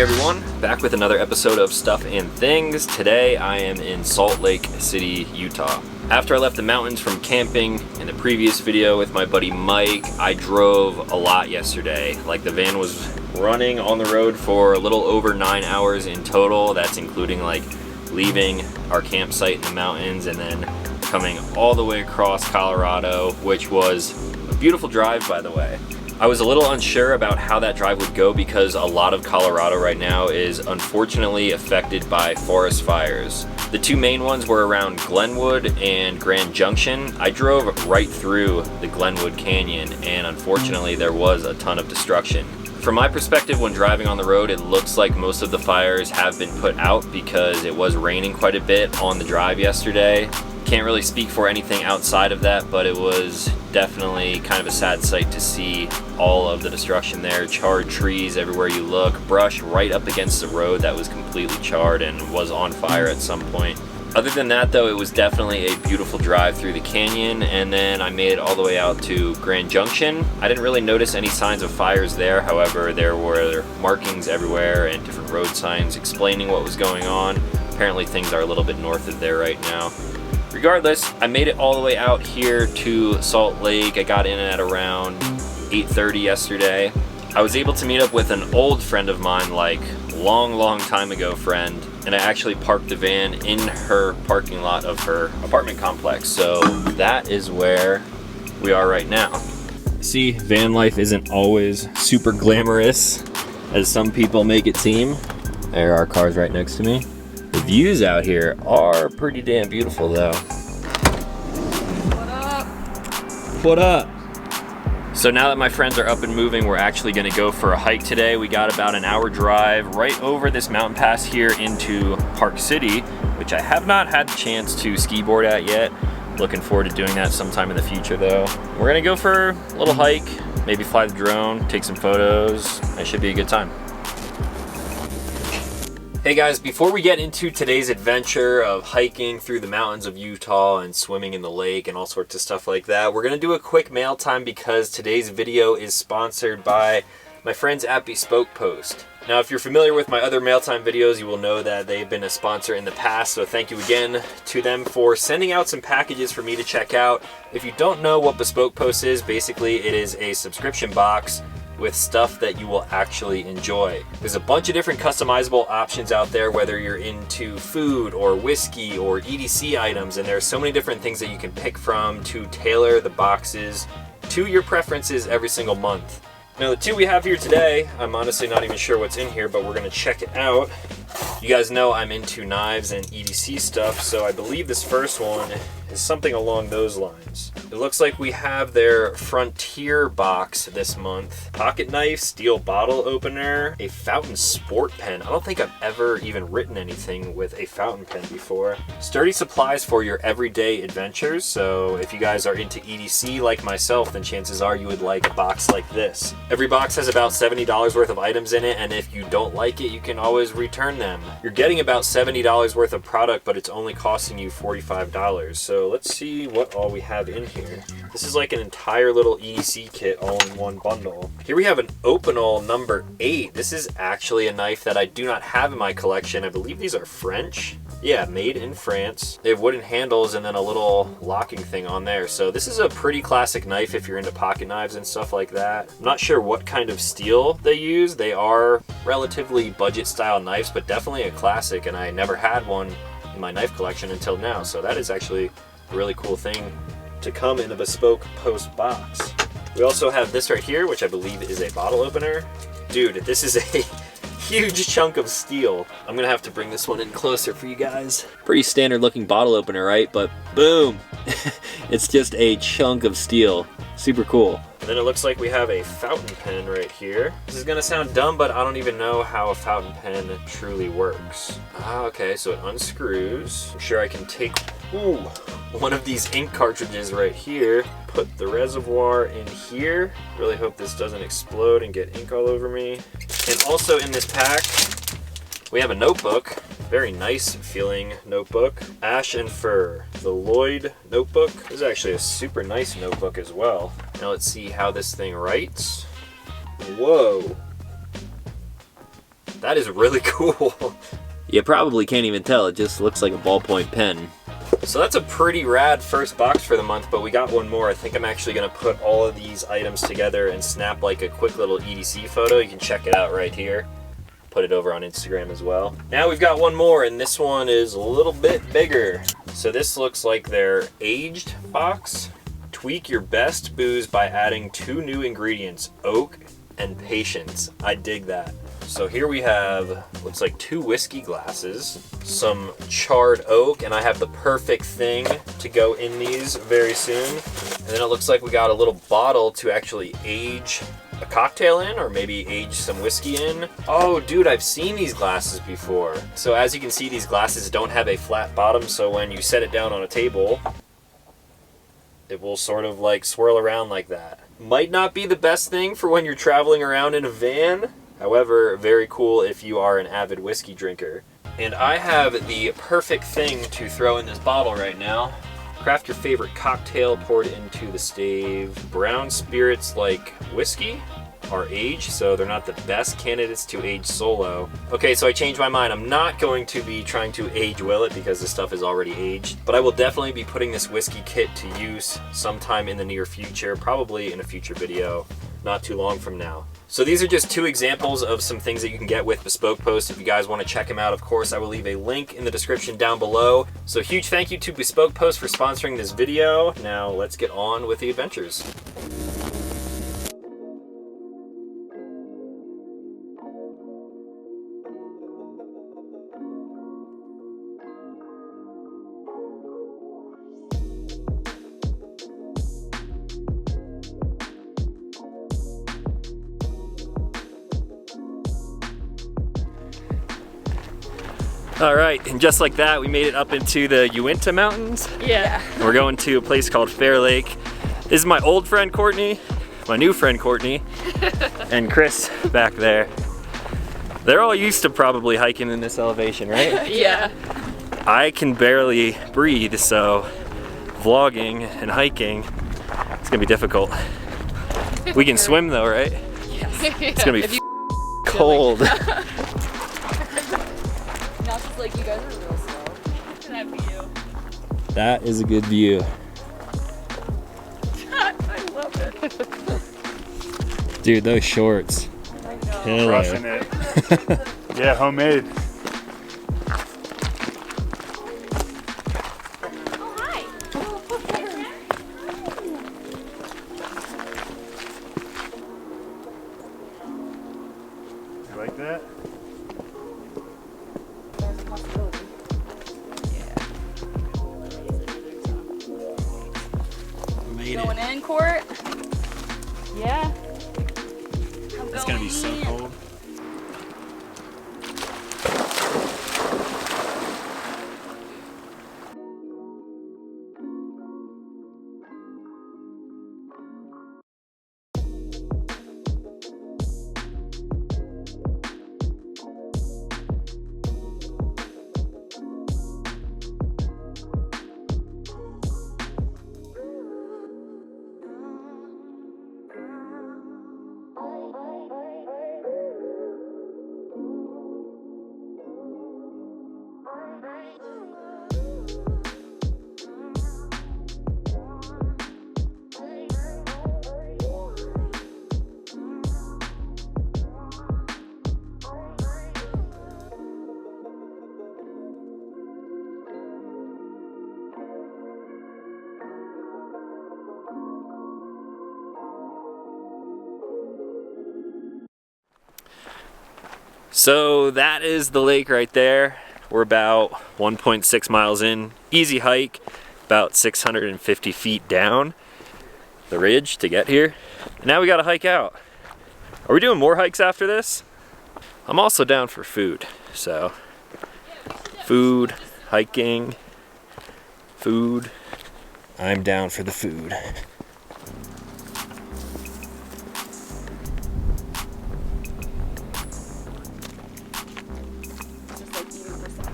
everyone, back with another episode of Stuff and Things. Today I am in Salt Lake City, Utah. After I left the mountains from camping in the previous video with my buddy Mike, I drove a lot yesterday. Like, the van was running on the road for a little over 9 hours in total. That's including like leaving our campsite in the mountains and then coming all the way across Colorado, which was a beautiful drive, by the way. I was a little unsure about how that drive would go because a lot of Colorado right now is unfortunately affected by forest fires. The two main ones were around Glenwood and Grand Junction. I drove right through the Glenwood Canyon and unfortunately there was a ton of destruction. From my perspective, when driving on the road, it looks like most of the fires have been put out because it was raining quite a bit on the drive yesterday. Can't really speak for anything outside of that, but it was definitely kind of a sad sight to see all of the destruction there. Charred trees everywhere you look, brush right up against the road that was completely charred and was on fire at some point. Other than that though, it was definitely a beautiful drive through the canyon, and then I made it all the way out to Grand Junction. I didn't really notice any signs of fires there, however there were markings everywhere and different road signs explaining what was going on. Apparently things are a little bit north of there right now. Regardless, I made it all the way out here to Salt Lake. I got in at around 8:30 yesterday. I was able to meet up with an old friend of mine, like long time ago friend, and I actually parked the van in her parking lot of her apartment complex. So that is where we are right now. See, van life isn't always super glamorous as some people make it seem. There are cars right next to me. The views out here are pretty damn beautiful though. What up? What up? So now that my friends are up and moving, we're actually gonna go for a hike today. We got about an hour drive right over this mountain pass here into Park City, which I have not had the chance to ski board at yet. Looking forward to doing that sometime in the future though. We're gonna go for a little hike, maybe fly the drone, take some photos. It should be a good time. Hey guys, before we get into today's adventure of hiking through the mountains of Utah and swimming in the lake and all sorts of stuff like that, we're going to do a quick mail time because today's video is sponsored by my friends at Bespoke Post. Now, if you're familiar with my other mail time videos, you will know that they've been a sponsor in the past, so thank you again to them for sending out some packages for me to check out. If you don't know what Bespoke Post is, basically it is a subscription box with stuff that you will actually enjoy. There's a bunch of different customizable options out there, whether you're into food or whiskey or EDC items, and there's so many different things that you can pick from to tailor the boxes to your preferences every single month. Now, the two we have here today, I'm honestly not even sure what's in here, but we're gonna check it out. You guys know I'm into knives and EDC stuff, so I believe this first one is something along those lines. It looks like we have their Frontier box this month. Pocket knife, steel bottle opener, a fountain sport pen. I don't think I've ever even written anything with a fountain pen before. Sturdy supplies for your everyday adventures. So if you guys are into EDC like myself, then chances are you would like a box like this. Every box has about $70 worth of items in it, and if you don't like it, you can always return them. You're getting about $70 worth of product, but it's only costing you $45. So let's see what all we have in here. This is like an entire little EDC kit all in one bundle. Here we have an Opinel number 8. This is actually a knife that I do not have in my collection. I believe these are French. Yeah, made in France. They have wooden handles and then a little locking thing on there. So this is a pretty classic knife if you're into pocket knives and stuff like that. I'm not sure what kind of steel they use. They are relatively budget style knives, but definitely a classic, and I never had one in my knife collection until now. So that is actually a really cool thing to come in a Bespoke Post box. We also have this right here, which I believe is a bottle opener. Dude, this is a huge chunk of steel. I'm gonna have to bring this one in closer for you guys. Pretty standard looking bottle opener, right? But boom, it's just a chunk of steel. Super cool. And then it looks like we have a fountain pen right here. This is gonna sound dumb, but I don't even know how a fountain pen truly works. Ah, okay, so it unscrews. I'm sure I can take, one of these ink cartridges right here, put the reservoir in here. Really hope this doesn't explode and get ink all over me. And also in this pack, we have a notebook. Very nice feeling notebook. Ash and Fur, the Lloyd notebook. This is actually a super nice notebook as well. Now let's see how this thing writes. Whoa. That is really cool. You probably can't even tell, it just looks like a ballpoint pen. So that's a pretty rad first box for the month, but we got one more. I think I'm actually gonna put all of these items together and snap like a quick little EDC photo. You can check it out right here. Put it over on Instagram as well. Now we've got one more, and this one is a little bit bigger. So this looks like their aged box. Tweak your best booze by adding 2 new ingredients, oak and patience. I dig that. So here we have, looks like 2 whiskey glasses, some charred oak, and I have the perfect thing to go in these very soon. And then it looks like we got a little bottle to actually age a cocktail in, or maybe age some whiskey in. Oh dude, I've seen these glasses before. So as you can see, these glasses don't have a flat bottom, so when you set it down on a table, it will sort of like swirl around like that. Might not be the best thing for when you're traveling around in a van. However, very cool if you are an avid whiskey drinker. And I have the perfect thing to throw in this bottle right now. Craft your favorite cocktail poured into the stave. Brown spirits like whiskey are aged, so they're not the best candidates to age solo. Okay, so I changed my mind. I'm not going to be trying to age Willet because this stuff is already aged, but I will definitely be putting this whiskey kit to use sometime in the near future, probably in a future video, not too long from now. So these are just 2 examples of some things that you can get with Bespoke Post. If you guys want to check them out, of course, I will leave a link in the description down below. So huge thank you to Bespoke Post for sponsoring this video. Now let's get on with the adventures. All right, and just like that, we made it up into the YEW-TAH mountains. Yeah. And we're going to a place called Fair Lake. This is my old friend Courtney, my new friend Courtney, and Chris back there. They're all used to probably hiking in this elevation, right? Yeah. I can barely breathe, so vlogging and hiking, it's gonna be difficult. We can swim though, right? Yes. It's gonna be cold. Like you guys are real slow. Look at that view. That is a good view. I love it. Dude, those shorts. I know. Killer. Crushing it. Yeah, homemade. Oh, hi. You like that? There's a possibility. Made Going in, Court? Yeah. It's gonna be so cold. So that is the lake right there. We're about 1.6 miles in. Easy hike, about 650 feet down the ridge to get here. And now we gotta hike out. Are we doing more hikes after this? I'm also down for food, so food, hiking, food. I'm down for the food. Just like eating for supper.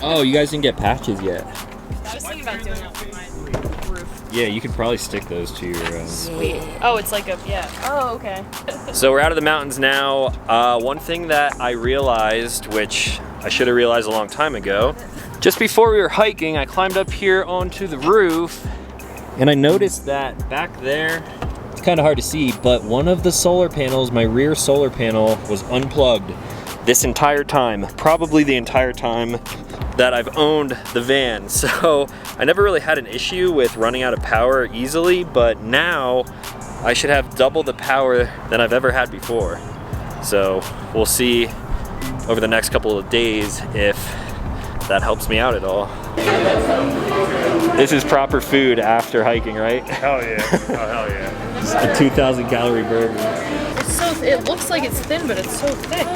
Oh, you guys didn't get patches yet. I was thinking about doing it with my roof. Yeah, you could probably stick those to your... Sweet. Oh, it's like a, yeah. Oh, okay. So we're out of the mountains now. One thing that I realized, which I should have realized a long time ago, just before we were hiking, I climbed up here onto the roof and I noticed that back there, it's kind of hard to see, but one of the solar panels, my rear solar panel, was unplugged this entire time, probably the entire time that I've owned the van. So I never really had an issue with running out of power easily, but now I should have double the power than I've ever had before. So we'll see over the next couple of days if that helps me out at all. This is proper food after hiking, right? Hell yeah. Oh, hell yeah. It's a 2,000 calorie burger. It's so, it looks like it's thin, but it's so thick.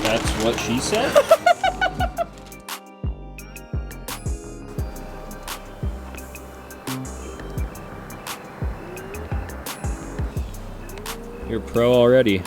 That's what she said? You're pro already.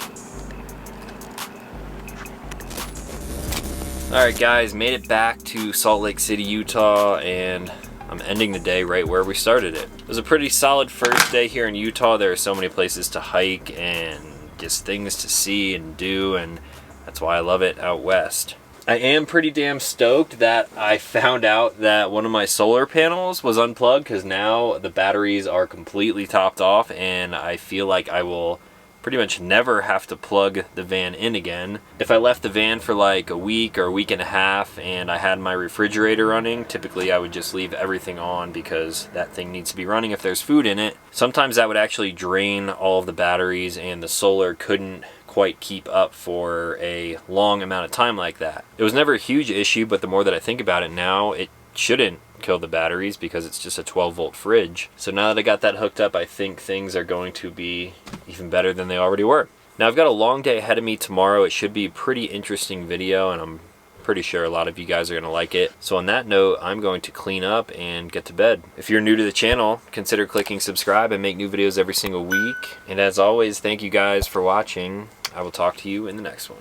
Alright guys, made it back to Salt Lake City, Utah, and I'm ending the day right where we started it. It was a pretty solid first day here in Utah. There are so many places to hike and just things to see and do, and that's why I love it out west. I am pretty damn stoked that I found out that one of my solar panels was unplugged, because now the batteries are completely topped off and I feel like I will pretty much never have to plug the van in again. If I left the van for like a week or a week and a half and I had my refrigerator running, typically I would just leave everything on because that thing needs to be running if there's food in it. Sometimes that would actually drain all of the batteries and the solar couldn't quite keep up for a long amount of time like that. It was never a huge issue, but the more that I think about it now, it shouldn't kill the batteries because it's just a 12-volt fridge. So now that I got that hooked up, I think things are going to be even better than they already were. Now I've got a long day ahead of me tomorrow. It should be a pretty interesting video, and I'm pretty sure a lot of you guys are going to like it. So on that note, I'm going to clean up and get to bed. If you're new to the channel, consider clicking subscribe. I make new videos every single week. And as always, thank you guys for watching. I will talk to you in the next one.